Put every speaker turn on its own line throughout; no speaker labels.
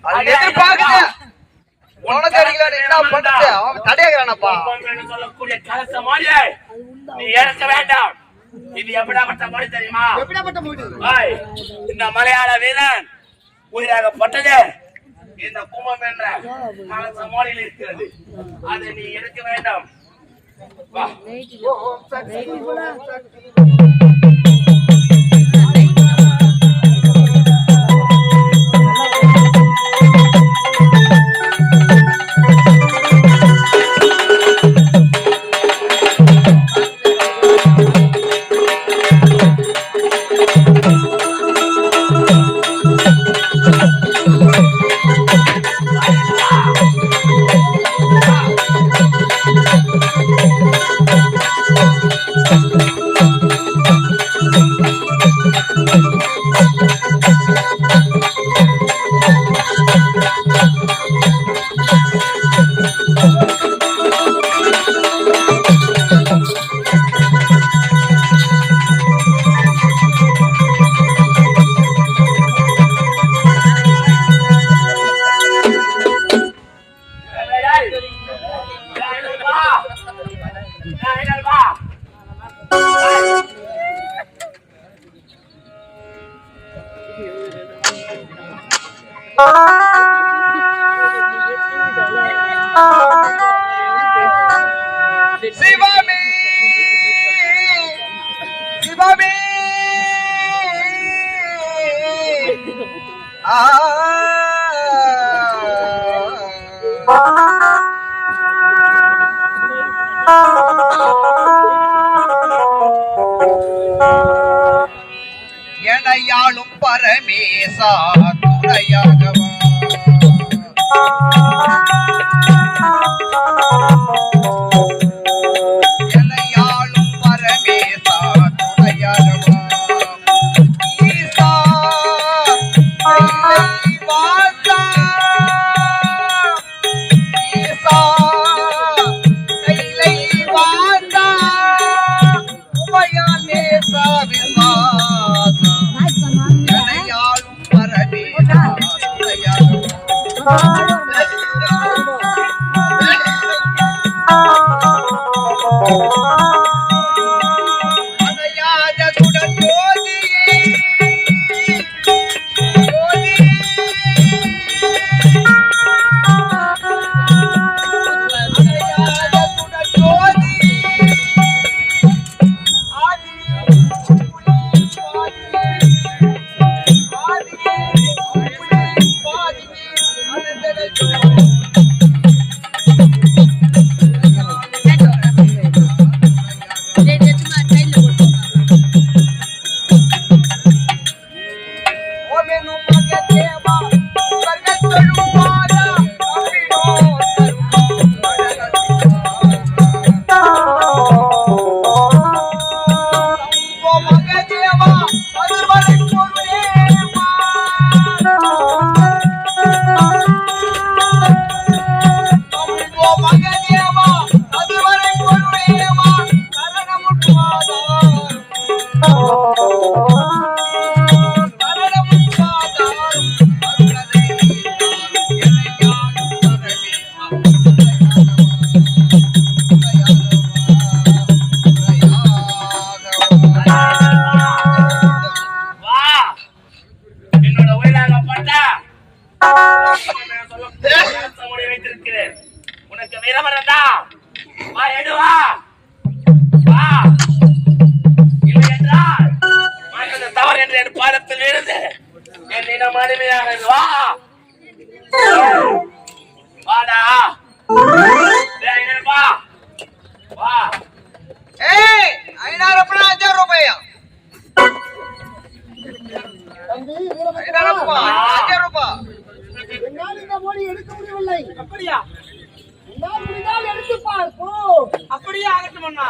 அது எதிர்பார்க்குது. உனக்கு அடிக்கல என்ன பண்ணுது? அவன் தடையாகிறானப்பா.
சொல்லக்கூடிய கலச மொழியை நீ எடுக்க வேண்டாம். இது எப்படிப்பட்ட மொழி தெரியுமா?
எப்படிப்பட்ட மொழி?
இந்த மலையாள வீரன் உயிராகப்பட்டது இந்த குமம் என்ற கலச மொழியில் இருக்கிறது. அதை நீ எடுக்க வேண்டாம். வா.
சிவமே சிவமே எனையாளும் பரமேசா துணையாகவா எனையாளும் பரமேசா துணையாகவா ஈசா வாசா ஈசா கைலை வாசா உமையாலே சாவிமா எனையாளும் பரமேசா துணையாகவா அணையாத சுடர் ஜோதியே ஜோதியே அணையாத சுடர் ஜோதியே ஆதியே புலி பாதியே புலி பாதியே அனந்தன ஜோதி உனக்கு வீரமரந்தா வா எடுவா வா இல்லை என்றால் மாற்றது தவறு என்று என் பாதத்தில் விழுந்து என்னிடம் அடிமையாக வா வாடா வா வா ஏய் 5,000 ரூபாய் 5,000 ரூபாயா 5,000 ரூபாய்
என்னால் இந்த மொழி எடுக்க முடியவில்லை.
அப்படியா?
என்னால் முடிந்தால் எடுத்து பார்ப்போம்.
அப்படியே ஆகட்டும் அண்ணா.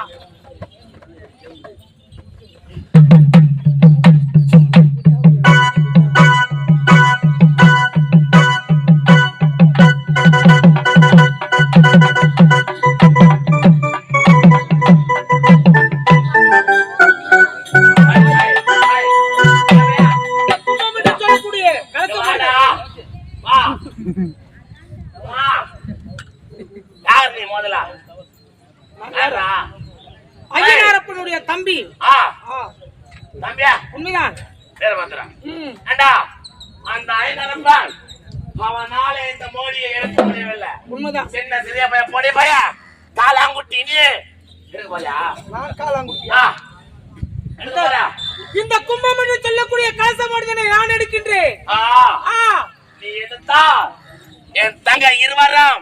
யார் நீ முதல்ல? யாரா?
ஐயனாரப்பனுடைய தம்பி.
ஆ தம்பியா?
உண்மைதான்.
பேர மாத்திரம். ஏண்டா அந்த ஐயனாரப்பன் அவனால இந்த மோடியை எடுக்க முடியவில்லை.
உண்மைதான்.
சின்ன சிறிய பையன் பொடி பையன் காலாங்குட்டி நீ இருக்கு போயா?
நான் காலாங்குட்டியா?
இந்த கும்பம் என்று சொல்லக்கூடிய கலச மனிதனை நான் எடுக்கின்றேன்.
நீ எடுத்தா என் தங்க இருவரும்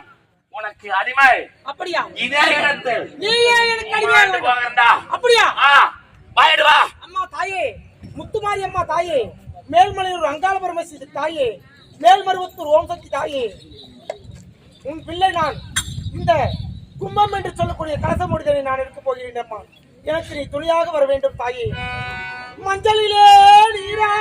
உனக்கு அடிமை.
அப்படியா?
இதே இடத்தில்
நீயே எனக்கு அடிமை
போகிறதா?
அப்படியா?
வாயிடுவா.
அம்மா தாயே, முத்துமாரி அம்மா தாயே, மேல்மலையூர் அங்காள பரமேஸ்வரி தாயே, மேல்மருவத்தூர் ஓம் சக்தி தாயே, உன் பிள்ளை நான் இந்த கும்பம் என்று சொல்லக்கூடிய கலச மனிதனை நான் எடுக்க போகிறேன். அம்மா எனக்கு நீ துணையாக வர வேண்டும் தாயே. மஞ்சளிலே நீரா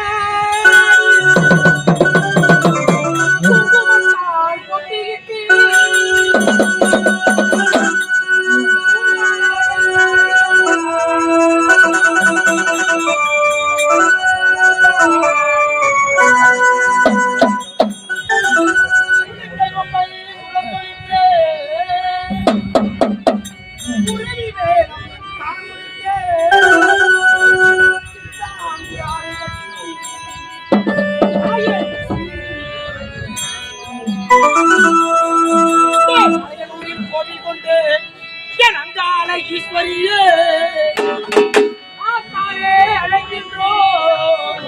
ஈஸ்வரியே ஆத்தாயே அழைக்கின்றோம்.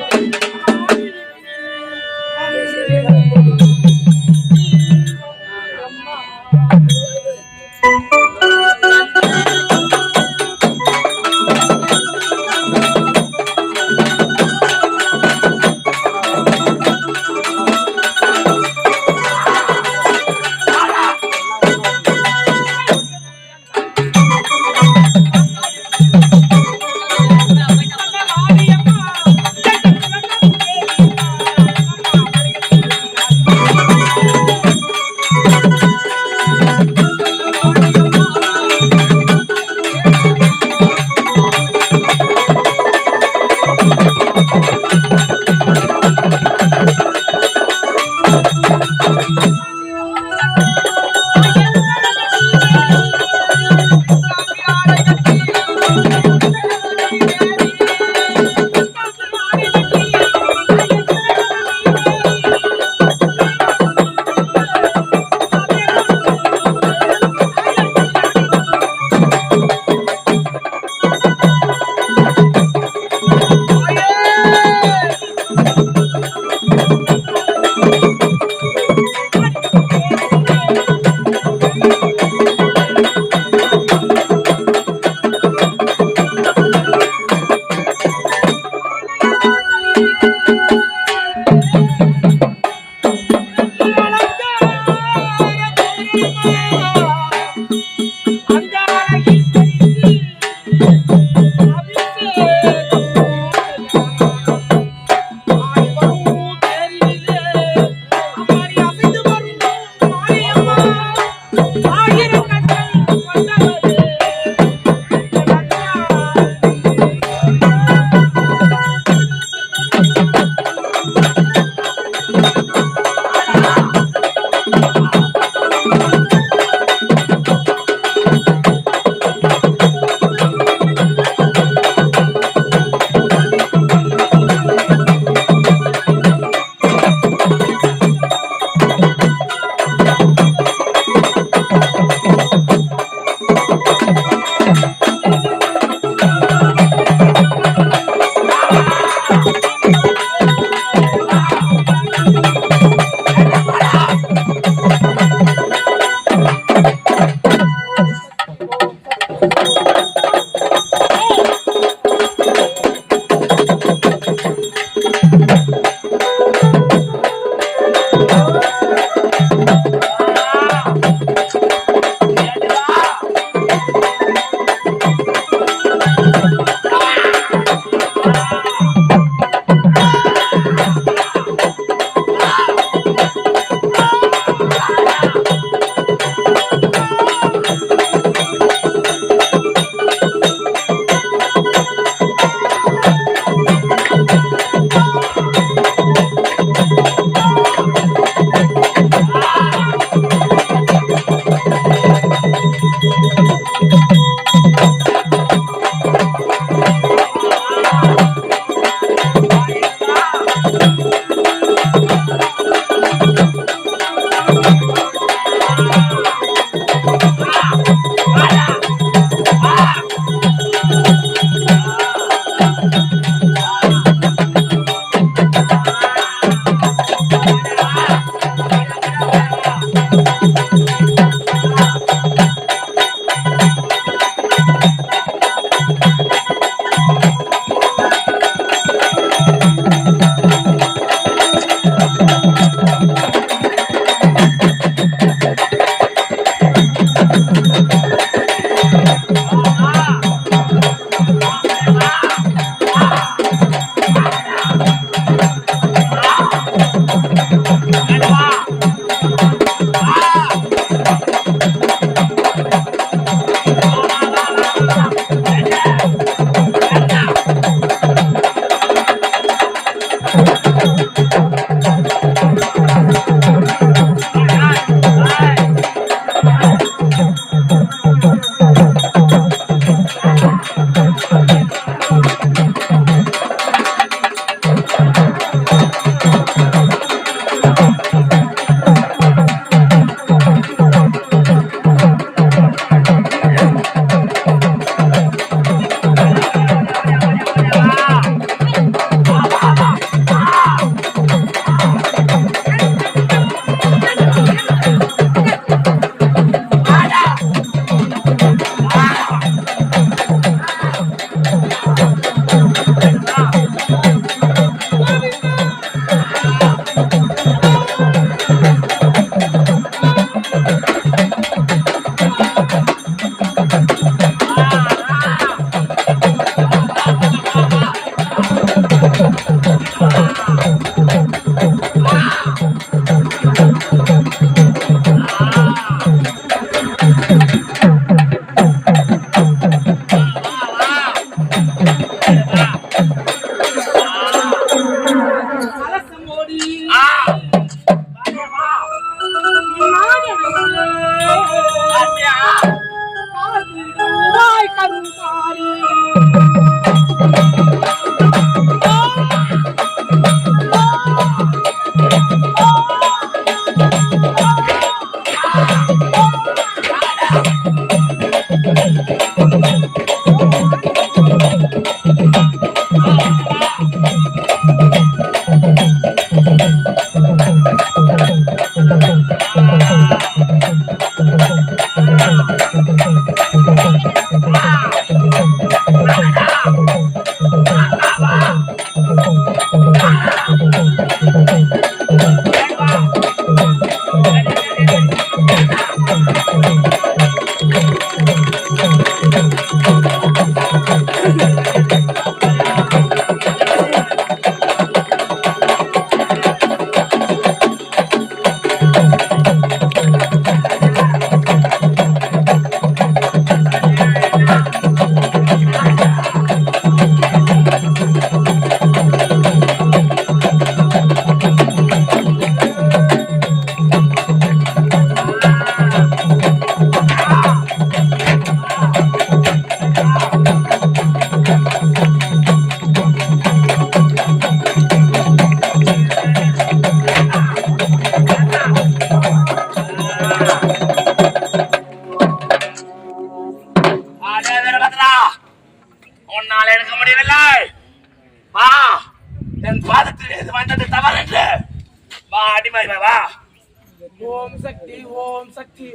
ஓம் சக்தி ஓம் சக்தி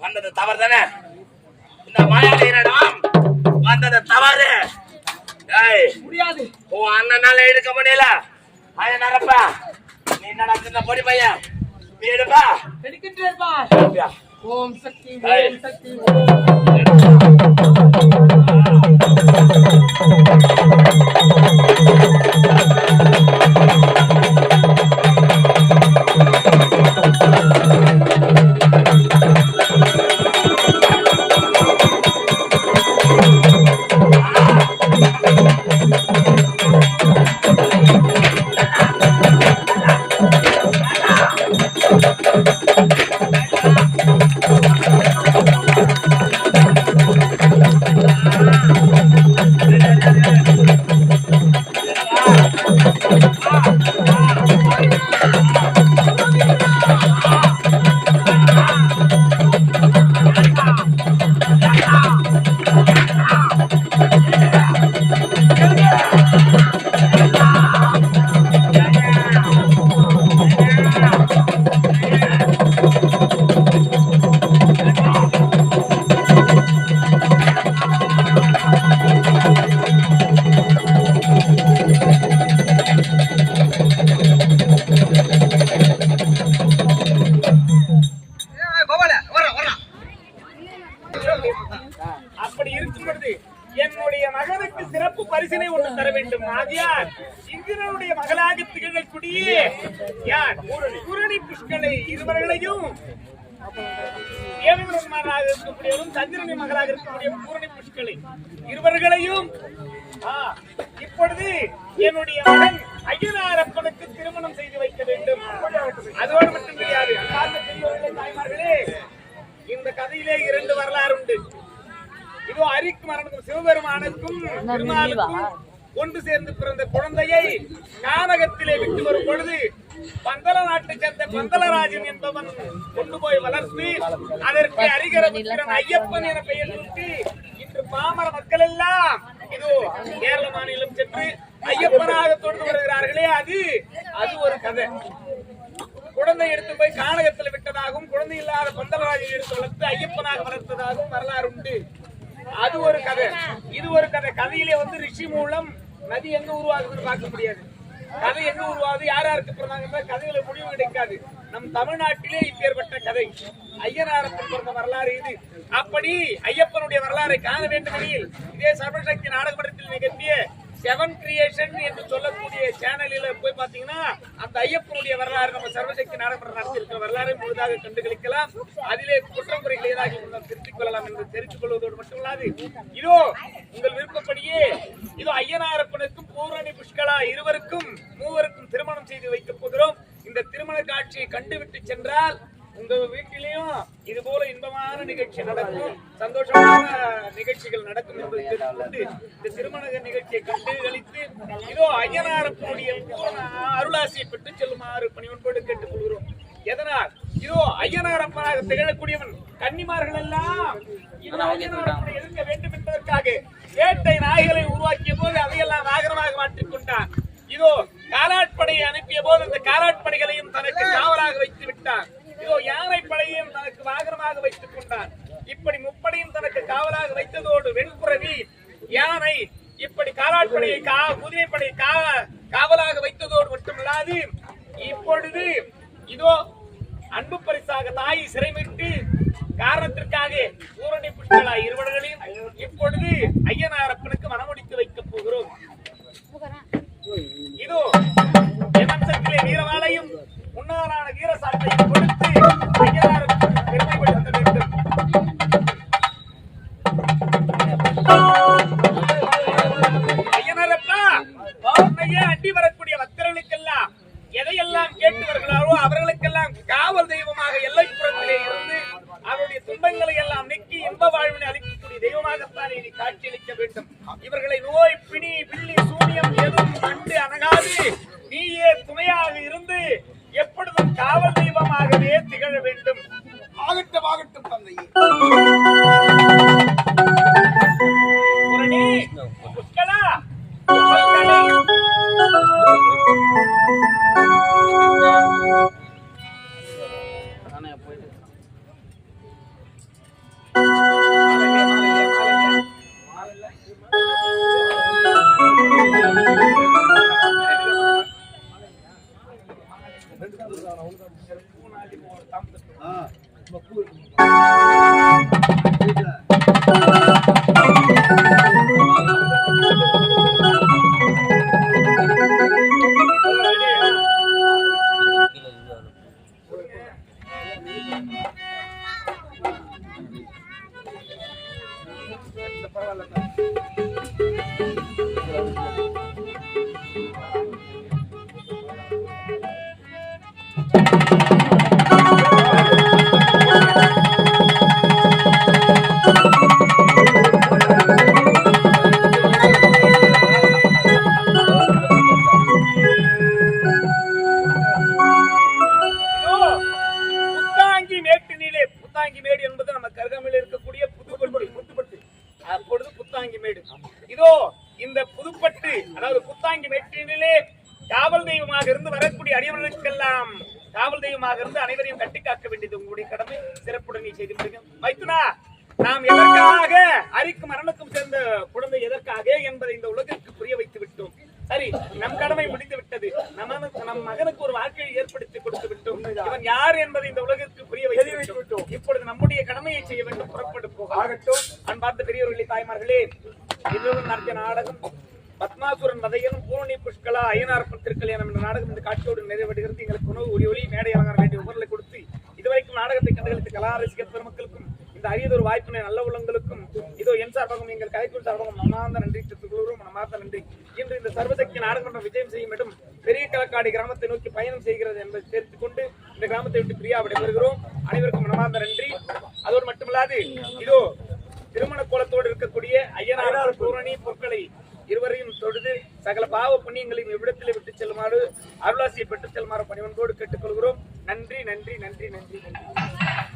வந்தது தவறு தானே? இந்த மாயாளியிடம் வந்தது தவறு.
முடியாது.
உன் அண்ணனால எடுக்க முடியல. நரப்பா நீ நடக்கிற பொடி பையன் நீ எடுப்பா.
எடுக்கின்றேன். ஓம் சக்தி ஓம் சக்தி
அப்படி இருக்கும் பொழுது என்னுடைய மகனுக்கு சிறப்பு பரிசினை ஒன்று தர வேண்டும். ஆகியார் இந்திரனுடைய மகளாக திகழக்கூடிய யார் பூரணி புஷ்களை இருவர்களையும் மகளாக இருக்கக்கூடியவரும் சந்திரனி மகளாக இருக்கக்கூடிய பூரணி புஷ்களை இருவர்களையும் இப்பொழுது என்னுடைய மகன் ஐயனாரப்பனுக்கு திருமணம் செய்து வைக்க வேண்டும். அதோடு மட்டும் கிடையாது, தாய்மார்களே, இந்த கதையிலே 2 வரலாறு உண்டு. இதோ அரிக்கு மரணம் சிவபெருமானுக்கும் திருமாலுக்கும் ஒன்று சேர்ந்து பிறந்த குழந்தையை கானகத்திலே விட்டு வரும் பொழுது பந்தல நாட்டை சேர்ந்த பந்தலராஜன் என்பவன் கொண்டு போய் வளர்த்து அதற்கு அரிகர புத்திரன் ஐயப்பன் என பெயர் சூட்டி இன்று பாமர மக்கள் எல்லாம் இதோ கேரள மாநிலம் சென்று ஐயப்பனாக தொடர்ந்து வருகிறார்களே, அது ஒரு கதை. குழந்தை எடுத்து போய் கானகத்தில் விட்டதாகவும் குழந்தை இல்லாத பந்தலராஜன் எடுத்து வளர்த்து ஐயப்பனாக வளர்த்ததாகவும் வரலாறு உண்டு. அது ஒரு கதை. இது ஒரு கதை. கதையிலே ரிஷி மூலம் நதி எங்க உருவாகுதுன்னு பார்க்க முடியாது. கதை எங்க உருவாகுது, யாருக்கு பிறந்தாங்க கதைகளை முடிவு கிடைக்காது. நம் தமிழ்நாட்டிலே இப்பேற்பட்ட கதை ஐயனாரப்பன் பிறந்த வரலாறு இது. அப்படி ஐயப்பனுடைய வரலாறை காண வேண்டுமெனில் இதே சர்வசக்தி நாடகமன்றத்தில் நிகழ்த்திய 7 கிரியேஷன் என்று சொல்லக்கூடிய சேனலில போய் பாத்தீங்கன்னா அந்த ஐயப்பனுடைய வரலாறு நம்ம சர்வசக்தி நாடகமன்றம் நடத்தியிருக்கிற வரலாறை முழுதாக கண்டுகளிக்கலாம். அதிலே குற்றம் குறைகள் ஏதாவது திருத்திக் கொள்ளலாம் என்று தெரிந்து கொள்வதோடு மட்டுமல்லாது இதோ உங்கள் விருப்பப்படியே இதோ ஐயனாரப்பனுக்கும் பூரணி புஷ்கலா இருவருக்கும் மூவருக்கும் திருமணம் செய்து வைக்கப் போகிறோம். இந்த திருமண காட்சியை கண்டுவிட்டு சென்றால் உங்க வீட்டிலையும் இது போல இன்பமான நிகழ்ச்சி நடக்கும், சந்தோஷமான நிகழ்ச்சிகள் நடக்கும் என்பதை தெரிந்து கொண்டு இந்த திருமண நிகழ்ச்சியை கண்டு கழித்து இதோ ஐயனாரப்பனுடைய அருளாசியை பெற்று செல்லுமாறு பணிவன்போடு கேட்டுக் கொள்கிறோம். எதனால் இதோ ஐயனாரப்பனாக திகழக்கூடியவன் கன்னிமார்கள் எல்லாம் ஐயனாரப்பனை எதிர்க்க வேண்டும் என்பதற்காக வேட்டை நாய்களை உருவாக்கிய போது அதையெல்லாம் நாகரமாக மாற்றிக் கொண்டான். இதோ காலாட்படையை அனுப்பிய போது அந்த காலாட்படைகளையும் தனக்கு காவலாக வைத்து விட்டான். இதோ யானை படையையும் தனக்கு வாகனமாக வைத்துக் கொண்டான். இப்படி முப்படையும் தனக்கு காவலாக வைத்ததோடு வெண்புறவி யானை இப்படி காலாட்படையை குதிரைப்படை காவலாக வைத்ததோடு மட்டுமில்லாது இப்பொழுது இதோ அன்பு பரிசாக தாயை சிறைமிட்டு காரணத்திற்காக பூரணி புஷ்கலா இருவர்களையும் இப்பொழுது ஐயனாரப்பனுக்கு மனமுடித்து வைக்கப் போகிறோம். இதோ எமன்சத்திலே வீரவாளையும் முன்னாளான வீரசாட்டையும் கொடுத்து ஐயனாரப்பனுக்கு பெருமைப்படுத்த வேண்டும். ஐயனாரப்பா உன்னையே அண்டி வரக்கூடிய பக்தர்களுக்கெல்லாம் எதையெல்லாம் கேட்டு வருகிறாரோ அவர்களுக்கெல்லாம் காவல் தெய்வமாக எல்லைப்புறத்திலே இருந்து அவருடைய துன்பங்களை எல்லாம் நீக்கி இன்ப வாழ்வினை அளிக்கக்கூடிய தெய்வமாகத்தான் இனி காட்சியளிக்க வேண்டும். இவர்களை நோய் பிணி பிள்ளி சூனியம் எதுவும் கண்டு அணகாது நீயே துணையாக இருந்து எப்பொழுதும் காவல் தெய்வமாகவே திகழ வேண்டும்.
ஆகட்டும் ஆகட்டும் தந்தையே.
பூரணி புஷ்கலா புஷ்கலை இதோ இந்த புதுப்பட்டு அதாவது புத்தாங்கி மேட்டினிலே காவல் தெய்வமாக இருந்து வரக்கூடிய அடியவர்களுக்கெல்லாம் காவல் தெய்வமாக இருந்து அனைவரையும் கட்டி காக்க வேண்டியது உங்களுடைய கடமை. சிறப்புடன் செய்து மைத்துனா, நாம் எதற்காக அரிக்கும் மரணத்துக்கும் சேர்ந்த குழந்தை எதற்காக என்பதை இந்த உலகிற்கு புரிய வைத்து விட்டோம். சரி, நம் கடமை முடிந்து விட்டது. நம் மகனுக்கு ஒரு வாழ்க்கையை ஏற்படுத்தி கொடுத்து விட்டோம். இவன் யார் என்பதை இந்த உலகிற்கு புரிய வைத்து விட்டோம். இப்பொழுது நம்முடைய கடமையை செய்ய வேண்டும். புறப்பட்டு போகட்டும். அன்பார்ந்த பெரியவர்களே, தாய்மார்களே, இதுவும் நடத்திய நாடகம் பத்மாசுரன் வதையனும் பூரணி புஷ்கலா ஐயனாரப்பன் திருக்கல்யாணம் என்ற நாடகம் இந்த காட்சியோடு நிறைவேறுகிறது. எங்களுக்கு உணவு ஒளி மேடை அலங்கார வேண்டிய உபர்களை கொடுத்து இதுவரைக்கும் நாடகத்தை கண்டுகளித்த கலா ரசிக பெருமக்களுக்கும் இந்த அரியதொரு வாய்ப்பினை நல்ல உள்ளங்களுக்கும் இதோ என் சார்பாகவும் எங்கள் கலைக்குழு சார்பாகவும் மனமார்ந்த நன்றி செலுத்துகிறோம். மனமார்ந்த நன்றி. இன்று இந்த சர்வசக்தி நாடகம் விஜயம் செய்யும் இடம் பெரிய களக்காடி கிராமத்தை நோக்கி பயணம் செய்கிறது என்பதை சேர்த்துக் கொண்டு இந்த கிராமத்தை விட்டு பிரியா விடைபெறுகிறோம். அனைவருக்கும் மனமார்ந்த நன்றி. அதோடு மட்டுமல்லாது இதோ திருமண கோலத்தோடு இருக்கக்கூடிய ஐயனார் பூரணி பொற்களை இருவரையும் தொழுது சகல பாவ புண்ணியங்களையும் இவ்விடத்தில் விட்டு செல்லுமாறு அருளாசியை பெற்றுச் செல்லுமாறு பணிவன்போடு கேட்டுக்கொள்கிறோம். நன்றி நன்றி நன்றி நன்றி நன்றி.